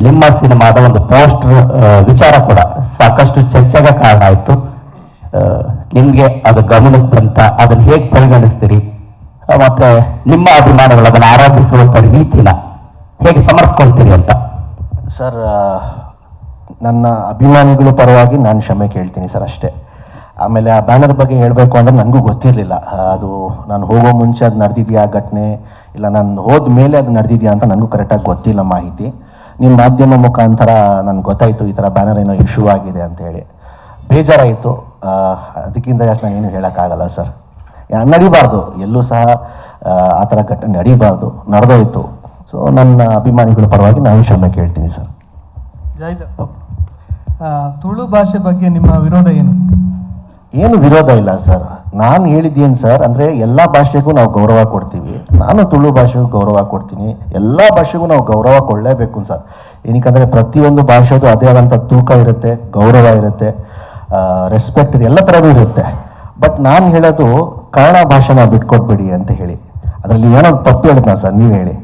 ನಿಮ್ಮ ಸಿನಿಮಾದ ಒಂದು ಪೋಸ್ಟರ್ ವಿಚಾರ ಕೂಡ ಸಾಕಷ್ಟು ಚರ್ಚೆಗೆ ಕಾರಣ ಆಯಿತು. ನಿಮಗೆ ಅದು ಗಮನಕ್ಕೆ ಬಂತ, ಅದನ್ನು ಹೇಗೆ ಪರಿಗಣಿಸ್ತೀರಿ? ಮತ್ತೆ ನಿಮ್ಮ ಅಭಿಮಾನಿಗಳು ಅದನ್ನು ಆರಾಧಿಸುವಂಥ ರೀತಿನ ಹೇಗೆ ಸಮರ್ಸ್ಕೊಳ್ತೀರಿ ಅಂತ? ಸರ್, ನನ್ನ ಅಭಿಮಾನಿಗಳ ಪರವಾಗಿ ನಾನು ಕ್ಷಮೆ ಕೇಳ್ತೀನಿ ಸರ್, ಅಷ್ಟೇ. ಆಮೇಲೆ ಆ ಬ್ಯಾನರ್ ಬಗ್ಗೆ ಹೇಳಬೇಕು ಅಂದರೆ ನನಗೂ ಗೊತ್ತಿರಲಿಲ್ಲ. ಅದು ನಾನು ಹೋಗೋ ಮುಂಚೆ ಅದು ನಡೆದಿದೆಯಾ ಘಟನೆ, ಇಲ್ಲ ನಾನು ಹೋದ ಮೇಲೆ ಅದು ನಡೆದಿದೆಯಾ ಅಂತ ನನಗೂ ಕರೆಕ್ಟಾಗಿ ಗೊತ್ತಿಲ್ಲ ಮಾಹಿತಿ. ನಿಮ್ಮ ಮಾಧ್ಯಮ ಮುಖಾಂತರ ನನಗೆ ಗೊತ್ತಾಯಿತು ಈ ಥರ ಬ್ಯಾನರ್ ಏನೋ ಇಶ್ಯೂ ಆಗಿದೆ ಅಂತೇಳಿ. ಬೇಜಾರಾಯಿತು. ಅದಕ್ಕಿಂತ ಜಾಸ್ತಿ ನಾನು ಏನು ಹೇಳೋಕ್ಕಾಗಲ್ಲ ಸರ್. ನಡಿಬಾರ್ದು, ಎಲ್ಲೂ ಸಹ ಆ ಥರ ಘಟನೆ ನಡಿಬಾರ್ದು, ನಡೆದೋಯ್ತು. ಸೊ ನನ್ನ ಅಭಿಮಾನಿಗಳ ಪರವಾಗಿ ನಾನು ಕ್ಷಮೆ ಕೇಳ್ತೀನಿ ಸರ್. ಜಯದೇವ್, ತುಳು ಭಾಷೆ ಬಗ್ಗೆ ನಿಮ್ಮ ವಿರೋಧ ಏನು? ಏನು ವಿರೋಧ ಇಲ್ಲ ಸರ್. ನಾನು ಹೇಳಿದ್ದೇನು ಸರ್ ಅಂದರೆ, ಎಲ್ಲ ಭಾಷೆಗೂ ನಾವು ಗೌರವ ಕೊಡ್ತೀವಿ. ನಾನು ತುಳು ಭಾಷೆಗೂ ಗೌರವ ಕೊಡ್ತೀನಿ. ಎಲ್ಲ ಭಾಷೆಗೂ ನಾವು ಗೌರವ ಕೊಡಲೇಬೇಕು ಸರ್. ಏನಕ್ಕಂದರೆ ಪ್ರತಿಯೊಂದು ಭಾಷೆದು ಅದೇ ಆದಂಥ ತೂಕ ಇರುತ್ತೆ, ಗೌರವ ಇರುತ್ತೆ, ರೆಸ್ಪೆಕ್ಟ್ ಎಲ್ಲ ಥರವೂ ಇರುತ್ತೆ. ಬಟ್ ನಾನು ಹೇಳೋದು ಕನ್ನಡ ಭಾಷೆನ ಬಿಟ್ಕೊಟ್ಬಿಡಿ ಅಂತ ಹೇಳಿ. ಅದರಲ್ಲಿ ಏನೋ ತಪ್ಪು ಹೇಳಿದ್ನಾ ಸರ್, ನೀವು ಹೇಳಿ.